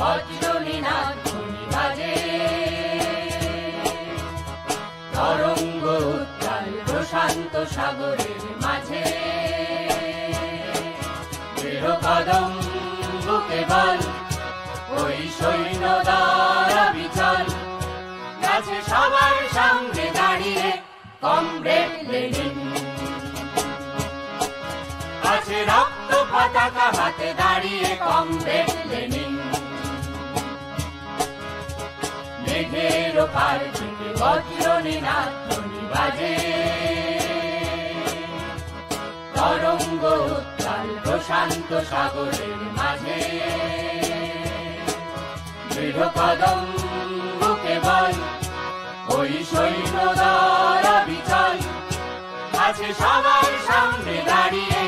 বজ্রনীনাদ ধ্বনি বাজে, তরঙ্গ উত্তাল প্রশান্ত সাগরের মাঝে, দৃঢ় কদম বুকে বল, ওই সৈন্যদল বিচল, আছে সবার সামনে দাঁড়িয়ে কমরেড লেনিন। আছে রক্ত পতাকা হাতে দাঁড়িয়ে কমরেড লেনিন। মেঘের ওপার থেকে বজ্রনীনাদ ধ্বনি বাজে, তরঙ্গ উত্তাল প্রশান্ত সাগরের মাঝে, দৃঢ় কদম বুকে বল, ওই সৈন্যদল বিচল, আছে সবার সামনে দাঁড়িয়ে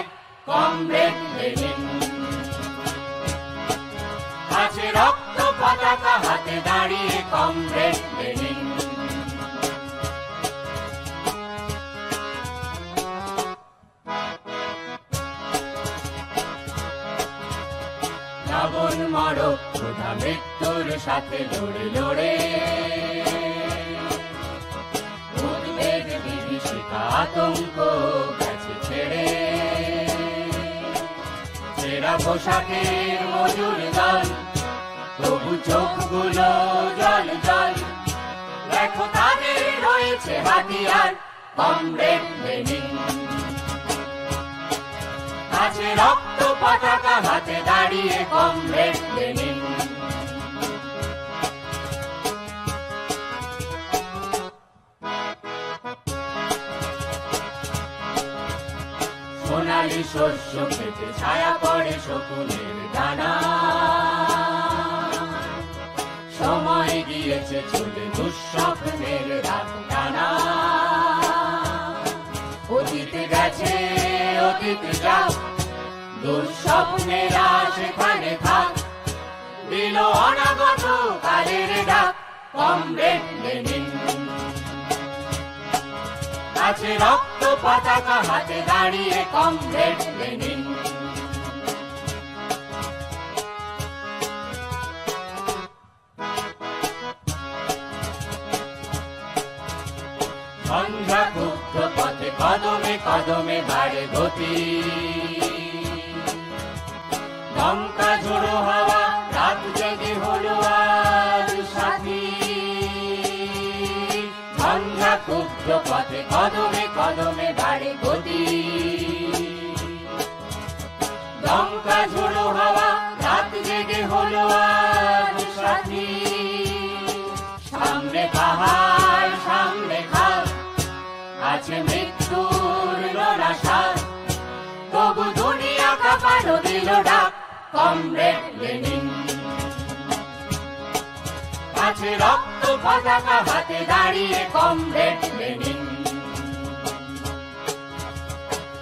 কমরেড লেনিন। আছে রক্ত পতাকা হাতে দাঁড়িয়ে কমরেড লেনিন। রাবণ মরক ক্ষুধা মৃত্যুর সাথে লড়ে লড়ে, উদ্বেগ বিভীষিকা আতঙ্ক গেছে ছেড়ে, ছেঁড়া পোশাকের মজুর দল, তবু চোখগুলো জল জল, দেখো তাদের রয়েছে হাতিয়ার কমরেড লেনিন। আছে রক্ত পতাকা হাতে দাঁড়িয়ে কমরেড লেনিন। সোনালি শস্য খেতে ছায়া পড়ে শকুনের ডানা, সময় গিয়েছে চলে দুঃস্বপ্নের রাত টানা। অতীত গেছে অতীত যাও, দুঃস্বপ্নেরা সেখানে থাক, দিল অনাগত কালের ডাক কমরেড লেনিন। আছে রক্ত পতাকা হাতে দাঁড়িয়ে কমরেড লেনিন। সন্ধ্যা ক্ষুব্ধ পথে কদমে কদমে বাড়ে গতি, দমকা ঝোড়ো হাওয়া রাত জেগে হলো আজ সাথী। সন্ধ্যা ক্ষুব্ধ পথে কদমে কদমে বাড়ে গতি, দমকা ঝোড়ো হাওয়া রাত জেগে হলো আজ সাথী। সামনে পাহাড় সামনে খাল, আছে মৃত্যুর লড়াসার, তবু দুনিয়া কাঁপানো দিল ডাক কমরেড লেনিন। আছে রক্ত পতাকা হাতে দাঁড়িয়ে কমরেড লেনিন।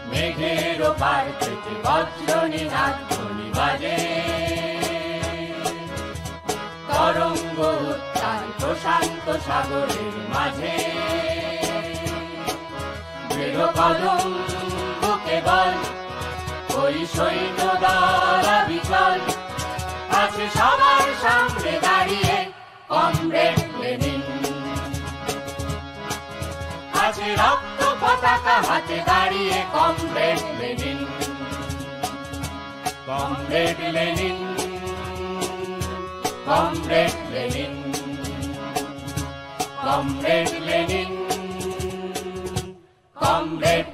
মেঘের ওপার থেকে বজ্রনীনাদ ধ্বনি বাজে, তরঙ্গ উত্তাল প্রশান্ত সাগরের মাঝে, দৃঢ় কদম বুকে বল, ওই সৈন্যদল বিচল, আছে সবার সামনে দাঁড়িয়ে কমরেড লেনিন। আছে রক্ত পতাকা হাতে দাঁড়িয়ে comrade Lenin. Comrade Lenin, comrade Lenin, comrade Lenin, comrade